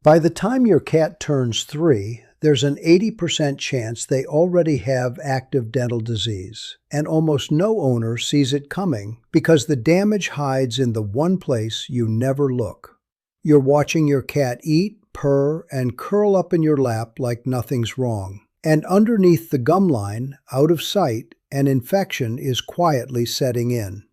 By the time your cat turns 3, there's an 80% chance they already have active dental disease, and almost no owner sees it coming because the damage hides in the one place you never look. You're watching your cat eat, purr, and curl up in your lap like nothing's wrong. And underneath the gum line, out of sight, an infection is quietly setting in.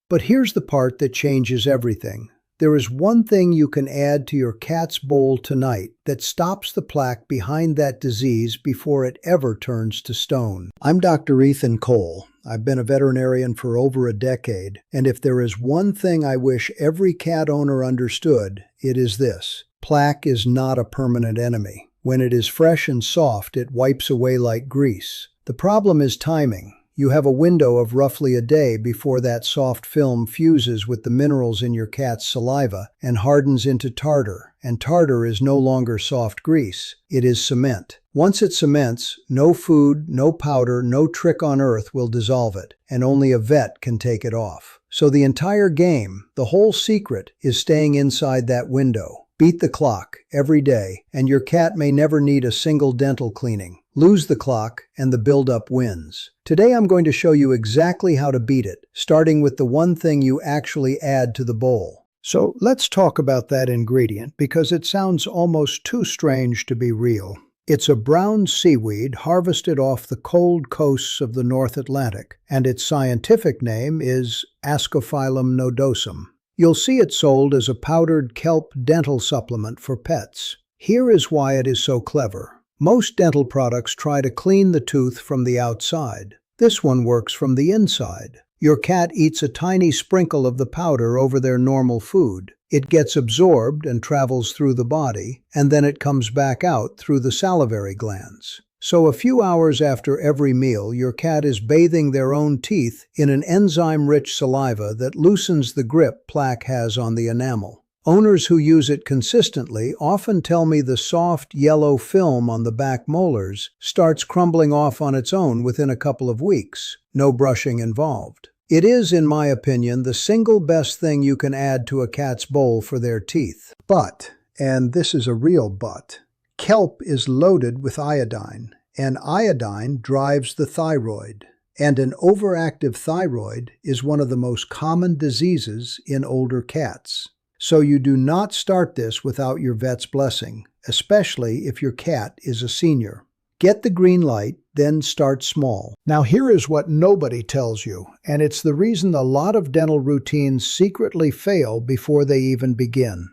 But here's the part that changes everything. There is one thing you can add to your cat's bowl tonight that stops the plaque behind that disease before it ever turns to stone. I'm Dr. Ethan Cole. I've been a veterinarian for over a decade, and if there is one thing I wish every cat owner understood, it is this. Plaque is not a permanent enemy. When it is fresh and soft, it wipes away like grease. The problem is timing. You have a window of roughly a day before that soft film fuses with the minerals in your cat's saliva and hardens into tartar, and tartar is no longer soft grease, it is cement. Once it cements, no food, no powder, no trick on earth will dissolve it, and only a vet can take it off. So the entire game, the whole secret, is staying inside that window. Beat the clock every day, and your cat may never need a single dental cleaning. Lose the clock, and the buildup wins. Today I'm going to show you exactly how to beat it, starting with the one thing you actually add to the bowl. So let's talk about that ingredient because it sounds almost too strange to be real. It's a brown seaweed harvested off the cold coasts of the North Atlantic, and its scientific name is Ascophyllum nodosum. You'll see it sold as a powdered kelp dental supplement for pets. Here is why it is so clever. Most dental products try to clean the tooth from the outside. This one works from the inside. Your cat eats a tiny sprinkle of the powder over their normal food. It gets absorbed and travels through the body, and then it comes back out through the salivary glands. So a few hours after every meal, your cat is bathing their own teeth in an enzyme-rich saliva that loosens the grip plaque has on the enamel. Owners who use it consistently often tell me the soft, yellow film on the back molars starts crumbling off on its own within a couple of weeks. No brushing involved. It is, in my opinion, the single best thing you can add to a cat's bowl for their teeth. But, and this is a real but, kelp is loaded with iodine, and iodine drives the thyroid. And an overactive thyroid is one of the most common diseases in older cats. So you do not start this without your vet's blessing, especially if your cat is a senior. Get the green light, then start small. Now here is what nobody tells you, and it's the reason a lot of dental routines secretly fail before they even begin.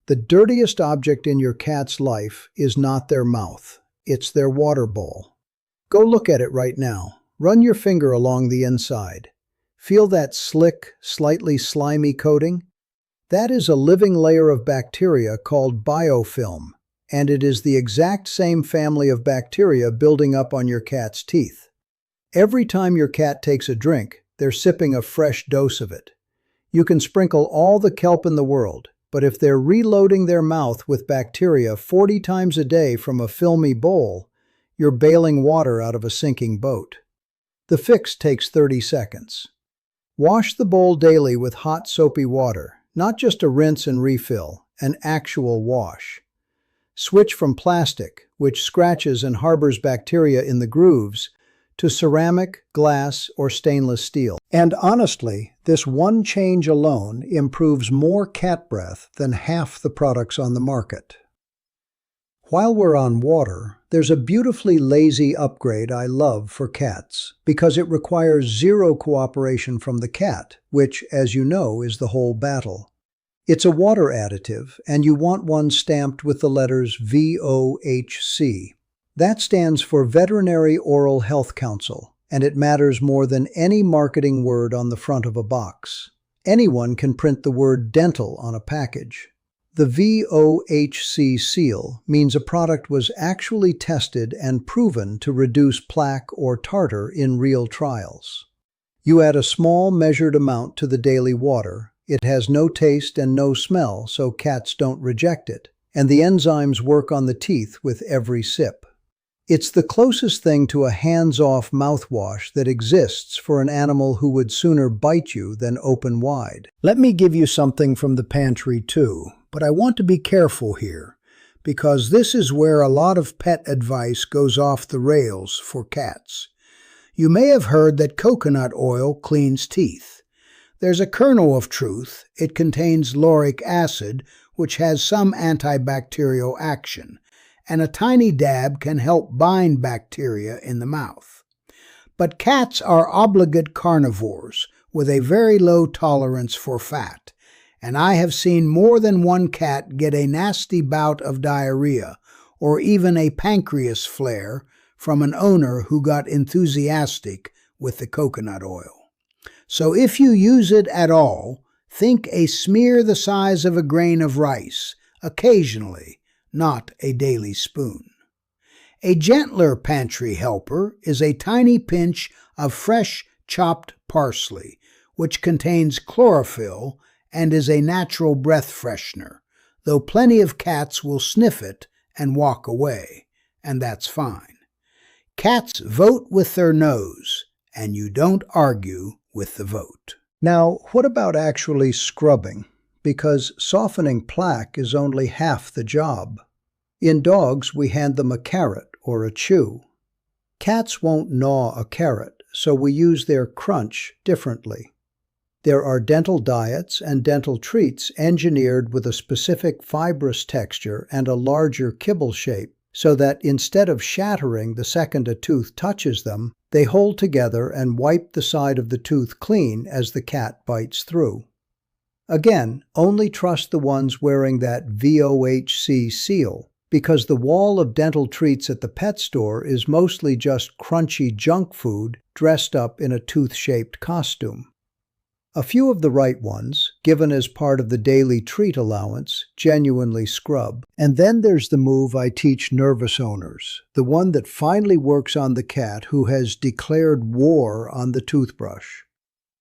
The dirtiest object in your cat's life is not their mouth, it's their water bowl. Go look at it right now. Run your finger along the inside. Feel that slick, slightly slimy coating? That is a living layer of bacteria called biofilm, and it is the exact same family of bacteria building up on your cat's teeth. Every time your cat takes a drink, they're sipping a fresh dose of it. You can sprinkle all the kelp in the world, but if they're reloading their mouth with bacteria 40 times a day from a filmy bowl, you're bailing water out of a sinking boat. The fix takes 30 seconds. Wash the bowl daily with hot soapy water, not just a rinse and refill, an actual wash. Switch from plastic, which scratches and harbors bacteria in the grooves, to ceramic, glass, or stainless steel. And honestly, this one change alone improves more cat breath than half the products on the market. While we're on water, there's a beautifully lazy upgrade I love for cats, because it requires zero cooperation from the cat, which, as you know, is the whole battle. It's a water additive, and you want one stamped with the letters VOHC. That stands for Veterinary Oral Health Council, and it matters more than any marketing word on the front of a box. Anyone can print the word dental on a package. The VOHC seal means a product was actually tested and proven to reduce plaque or tartar in real trials. You add a small measured amount to the daily water. It has no taste and no smell, so cats don't reject it, and the enzymes work on the teeth with every sip. It's the closest thing to a hands-off mouthwash that exists for an animal who would sooner bite you than open wide. Let me give you something from the pantry too, but I want to be careful here, because this is where a lot of pet advice goes off the rails for cats. You may have heard that coconut oil cleans teeth. There's a kernel of truth. It contains lauric acid, which has some antibacterial action, and a tiny dab can help bind bacteria in the mouth. But cats are obligate carnivores with a very low tolerance for fat, and I have seen more than one cat get a nasty bout of diarrhea or even a pancreas flare from an owner who got enthusiastic with the coconut oil. So if you use it at all, think a smear the size of a grain of rice, occasionally, not a daily spoon. A gentler pantry helper is a tiny pinch of fresh chopped parsley, which contains chlorophyll and is a natural breath freshener, though plenty of cats will sniff it and walk away, and that's fine. Cats vote with their nose, and you don't argue with the vote. Now, what about actually scrubbing? Because softening plaque is only half the job. In dogs, we hand them a carrot or a chew. Cats won't gnaw a carrot, so we use their crunch differently. There are dental diets and dental treats engineered with a specific fibrous texture and a larger kibble shape, so that instead of shattering the second a tooth touches them, they hold together and wipe the side of the tooth clean as the cat bites through. Again, only trust the ones wearing that VOHC seal, because the wall of dental treats at the pet store is mostly just crunchy junk food dressed up in a tooth-shaped costume. A few of the right ones, given as part of the daily treat allowance, genuinely scrub. And then there's the move I teach nervous owners, the one that finally works on the cat who has declared war on the toothbrush.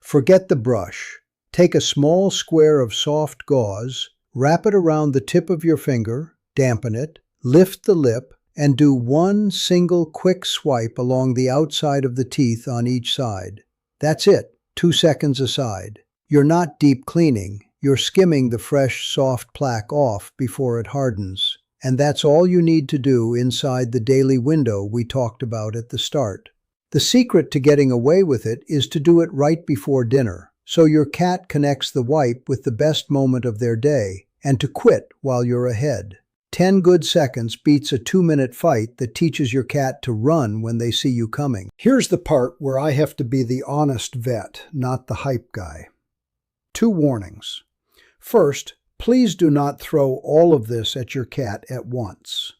Forget the brush. Take a small square of soft gauze, wrap it around the tip of your finger, dampen it, lift the lip, and do one single quick swipe along the outside of the teeth on each side. That's it. 2 seconds aside. You're not deep cleaning, you're skimming the fresh, soft plaque off before it hardens. And that's all you need to do inside the daily window we talked about at the start. The secret to getting away with it is to do it right before dinner, so your cat connects the wipe with the best moment of their day, and to quit while you're ahead. 10 good seconds beats a 2-minute fight that teaches your cat to run when they see you coming. Here's the part where I have to be the honest vet, not the hype guy. 2 warnings. First, please do not throw all of this at your cat at once.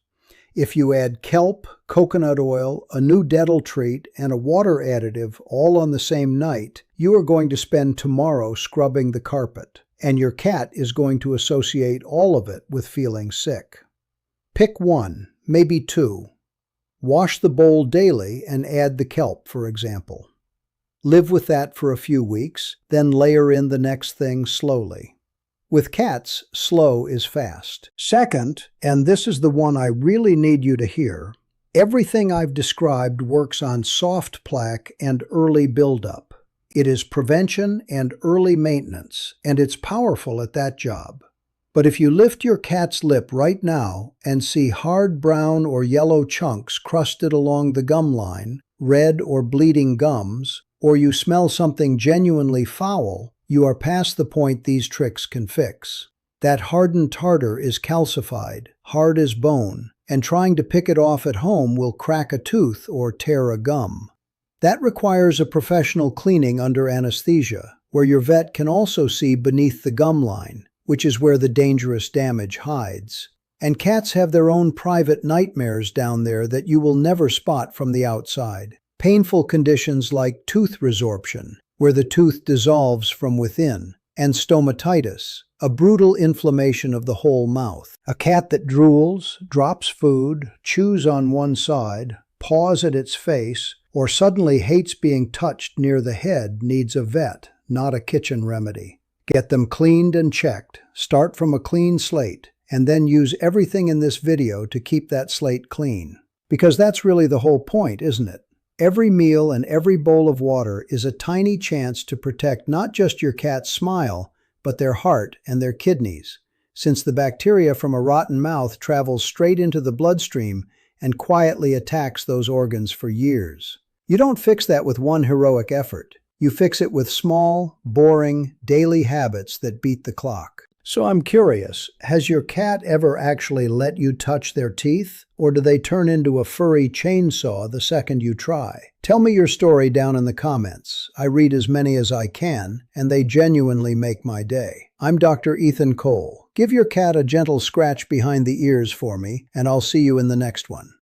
If you add kelp, coconut oil, a new dental treat, and a water additive all on the same night, you are going to spend tomorrow scrubbing the carpet, and your cat is going to associate all of it with feeling sick. Pick 1, maybe 2. Wash the bowl daily and add the kelp, for example. Live with that for a few weeks, then layer in the next thing slowly. With cats, slow is fast. Second, and this is the one I really need you to hear, everything I've described works on soft plaque and early buildup. It is prevention and early maintenance, and it's powerful at that job. But if you lift your cat's lip right now and see hard brown or yellow chunks crusted along the gum line, red or bleeding gums, or you smell something genuinely foul, you are past the point these tricks can fix. That hardened tartar is calcified, hard as bone, and trying to pick it off at home will crack a tooth or tear a gum. That requires a professional cleaning under anesthesia, where your vet can also see beneath the gum line, which is where the dangerous damage hides. And cats have their own private nightmares down there that you will never spot from the outside. Painful conditions like tooth resorption, where the tooth dissolves from within, and stomatitis, a brutal inflammation of the whole mouth. A cat that drools, drops food, chews on one side, paws at its face, or suddenly hates being touched near the head needs a vet, not a kitchen remedy. Get them cleaned and checked, start from a clean slate, and then use everything in this video to keep that slate clean. Because that's really the whole point, isn't it? Every meal and every bowl of water is a tiny chance to protect not just your cat's smile, but their heart and their kidneys. since the bacteria from a rotten mouth travels straight into the bloodstream and quietly attacks those organs for years. You don't fix that with one heroic effort. You fix it with small, boring, daily habits that beat the clock. So I'm curious, has your cat ever actually let you touch their teeth? Or do they turn into a furry chainsaw the second you try? Tell me your story down in the comments. I read as many as I can, and they genuinely make my day. I'm Dr. Ethan Cole. Give your cat a gentle scratch behind the ears for me, and I'll see you in the next one.